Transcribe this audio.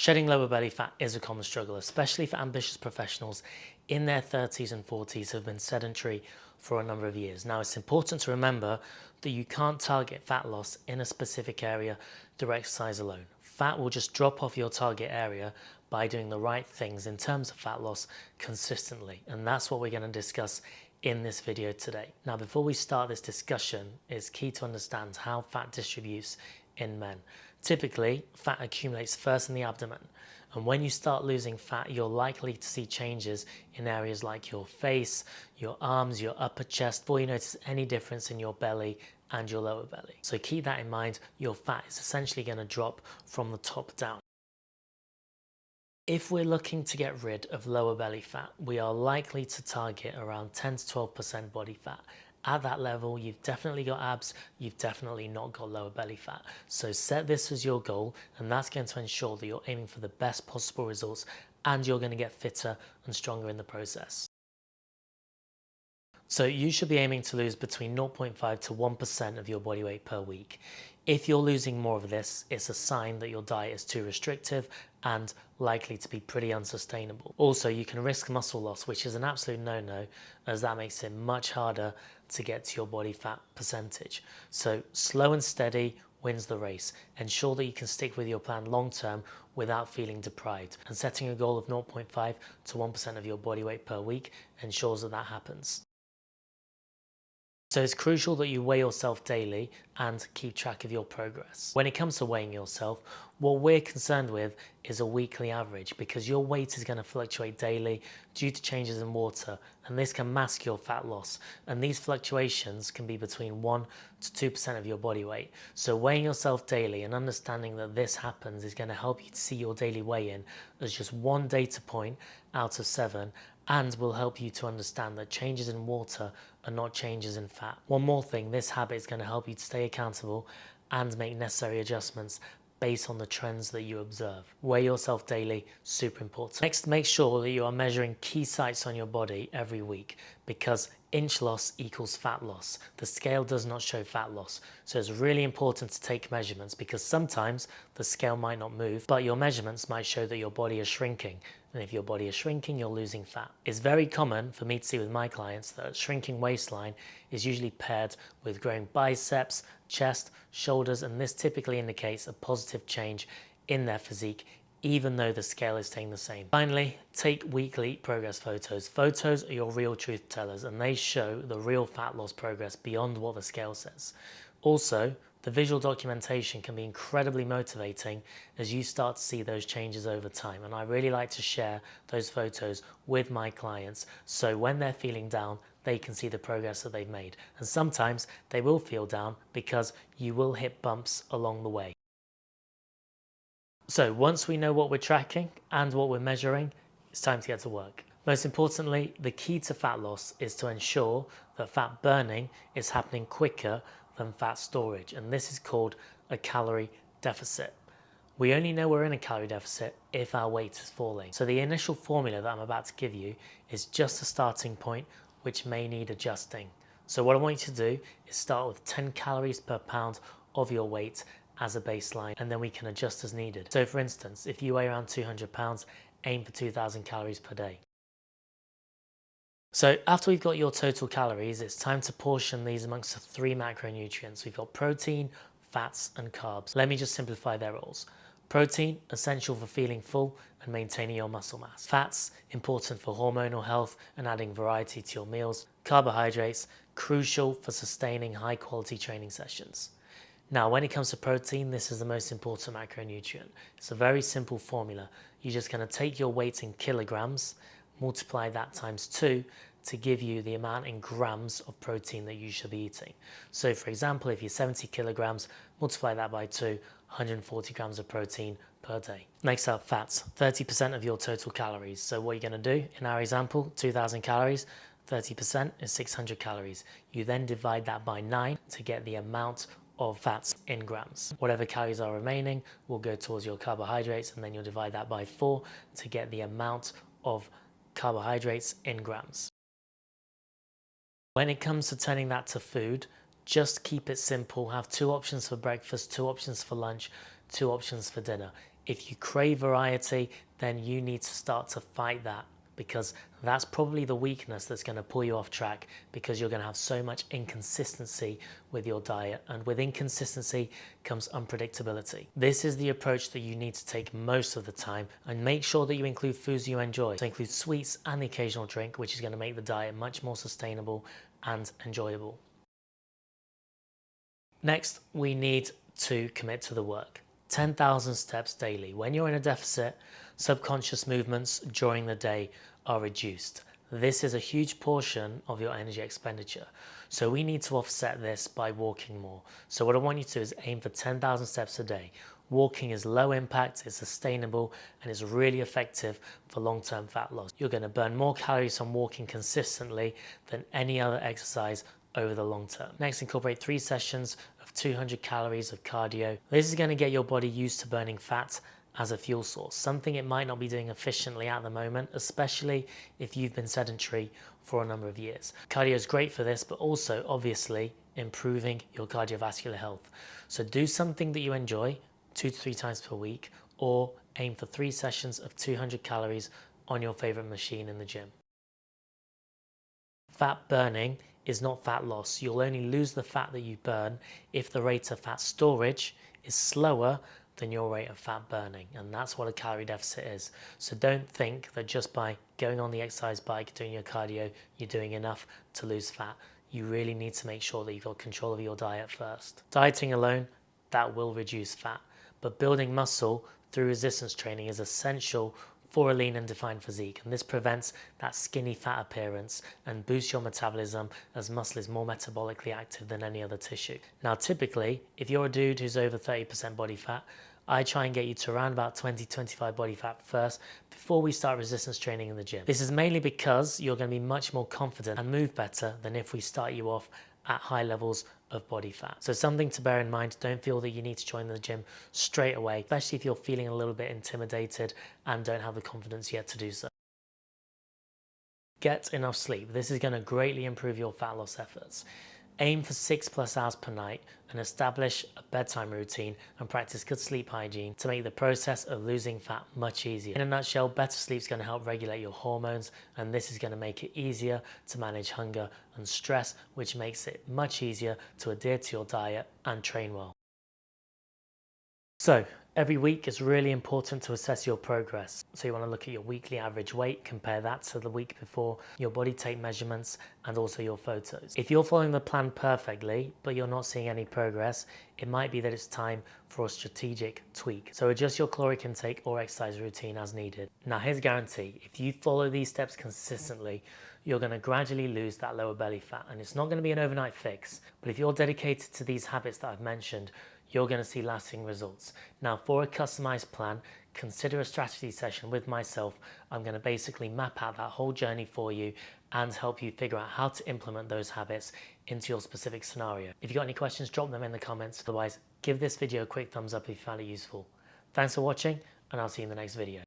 Shedding lower belly fat is a common struggle, especially for ambitious professionals in their 30s and 40s who have been sedentary for a number of years. Now, it's important to remember that you can't target fat loss in a specific area through exercise alone. Fat will just drop off your target area by doing the right things in terms of fat loss consistently, and that's what we're going to discuss in this video today. Now, before we start this discussion, it's key to understand how fat distributes in men. Typically, fat accumulates first in the abdomen, and when you start losing fat, you're likely to see changes in areas like your face, your arms, your upper chest, before you notice any difference in your belly and your lower belly. So keep that in mind. Your fat is essentially going to drop from the top down. If we're looking to get rid of lower belly fat, we are likely to target around 10 to 12% body fat. At that level, you've definitely got abs, you've definitely not got lower belly fat. So set this as your goal, and that's going to ensure that you're aiming for the best possible results and you're going to get fitter and stronger in the process. So you should be aiming to lose between 0.5 to 1% of your body weight per week. If you're losing more of this, it's a sign that your diet is too restrictive and likely to be pretty unsustainable. Also, you can risk muscle loss, which is an absolute no-no, as that makes it much harder to get to your body fat percentage. So slow and steady wins the race. Ensure that you can stick with your plan long term without feeling deprived, and setting a goal of 0.5 to 1% of your body weight per week ensures that that happens. So it's crucial that you weigh yourself daily and keep track of your progress. When it comes to weighing yourself, what we're concerned with is a weekly average, because your weight is going to fluctuate daily due to changes in water, and this can mask your fat loss. And these fluctuations can be between 1 to 2% of your body weight. So weighing yourself daily and understanding that this happens is going to help you to see your daily weigh-in as just one data point out of 7, and will help you to understand that changes in water are not changes in fat. One more thing, this habit is going to help you to stay accountable and make necessary adjustments based on the trends that you observe. Weigh yourself daily, super important. Next, make sure that you are measuring key sites on your body every week, because inch loss equals fat loss. The scale does not show fat loss. So it's really important to take measurements, because sometimes the scale might not move, but your measurements might show that your body is shrinking. And if your body is shrinking, you're losing fat. It's very common for me to see with my clients that a shrinking waistline is usually paired with growing biceps, chest, shoulders, and this typically indicates a positive change in their physique, even though the scale is staying the same. Finally, take weekly progress photos. Photos are your real truth tellers, and they show the real fat loss progress beyond what the scale says. Also, the visual documentation can be incredibly motivating as you start to see those changes over time. And I really like to share those photos with my clients, so when they're feeling down, they can see the progress that they've made. And sometimes they will feel down because you will hit bumps along the way. So once we know what we're tracking and what we're measuring, it's time to get to work. Most importantly, the key to fat loss is to ensure that fat burning is happening quicker than fat storage, and this is called a calorie deficit. We only know we're in a calorie deficit if our weight is falling. So the initial formula that I'm about to give you is just a starting point, which may need adjusting. So what I want you to do is start with 10 calories per pound of your weight as a baseline, and then we can adjust as needed. So for instance, if you weigh around 200 pounds, aim for 2,000 calories per day. So after we've got your total calories, it's time to portion these amongst the 3 macronutrients. We've got protein, fats, and carbs. Let me just simplify their roles. Protein, essential for feeling full and maintaining your muscle mass. Fats, important for hormonal health and adding variety to your meals. Carbohydrates, crucial for sustaining high quality training sessions. Now, when it comes to protein, this is the most important macronutrient. It's a very simple formula. You're just going to take your weight in kilograms, multiply that times 2 to give you the amount in grams of protein that you should be eating. So for example, if you're 70 kilograms, multiply that by 2, 140 grams of protein per day. Next up, fats, 30% of your total calories. So what you're going to do in our example, 2,000 calories, 30% is 600 calories. You then divide that by 9 to get the amount of fats in grams. Whatever calories are remaining will go towards your carbohydrates, and then you'll divide that by 4 to get the amount of carbohydrates in grams. When it comes to turning that to food, just keep it simple. Have 2 options for breakfast, 2 options for lunch, 2 options for dinner. If you crave variety, then you need to start to fight that, because that's probably the weakness that's going to pull you off track, because you're going to have so much inconsistency with your diet, and with inconsistency comes unpredictability. This is the approach that you need to take most of the time, and make sure that you include foods you enjoy. So include sweets and the occasional drink, which is going to make the diet much more sustainable and enjoyable. Next, we need to commit to the work. 10,000 steps daily. When you're in a deficit, subconscious movements during the day are reduced. This is a huge portion of your energy expenditure. So we need to offset this by walking more. So what I want you to do is aim for 10,000 steps a day. Walking is low impact, it's sustainable, and it's really effective for long-term fat loss. You're going to burn more calories from walking consistently than any other exercise over the long term. Next, incorporate 3 sessions of 200 calories of cardio. This is going to get your body used to burning fat as a fuel source, something it might not be doing efficiently at the moment, especially if you've been sedentary for a number of years. Cardio is great for this, but also obviously improving your cardiovascular health. So do something that you enjoy 2 to 3 times per week, or aim for 3 sessions of 200 calories on your favorite machine in the gym. Fat burning is not fat loss. You'll only lose the fat that you burn if the rate of fat storage is slower than your rate of fat burning, and that's what a calorie deficit is. So don't think that just by going on the exercise bike, doing your cardio, you're doing enough to lose fat. You really need to make sure that you've got control of your diet first. Dieting alone, that will reduce fat, but building muscle through resistance training is essential for a lean and defined physique, and this prevents that skinny fat appearance and boosts your metabolism, as muscle is more metabolically active than any other tissue. Now typically, if you're a dude who's over 30% body fat, I try and get you to around about 20-25 body fat first before we start resistance training in the gym. This is mainly because you're going to be much more confident and move better than if we start you off at high levels of body fat. So something to bear in mind, don't feel that you need to join the gym straight away, especially if you're feeling a little bit intimidated and don't have the confidence yet to do so. Get enough sleep. This is going to greatly improve your fat loss efforts. Aim for 6+ hours per night and establish a bedtime routine and practice good sleep hygiene to make the process of losing fat much easier. In a nutshell, better sleep is going to help regulate your hormones, and this is going to make it easier to manage hunger and stress, which makes it much easier to adhere to your diet and train well. So every week it's really important to assess your progress. So you want to look at your weekly average weight, compare that to the week before, your body tape measurements, and also your photos. If you're following the plan perfectly, but you're not seeing any progress, it might be that it's time for a strategic tweak. So adjust your caloric intake or exercise routine as needed. Now here's a guarantee. If you follow these steps consistently, you're going to gradually lose that lower belly fat, and it's not going to be an overnight fix. But if you're dedicated to these habits that I've mentioned, you're going to see lasting results. Now, for a customized plan, consider a strategy session with myself. I'm going to basically map out that whole journey for you and help you figure out how to implement those habits into your specific scenario. If you've got any questions, drop them in the comments. Otherwise, give this video a quick thumbs up if you found it useful. Thanks for watching, and I'll see you in the next video.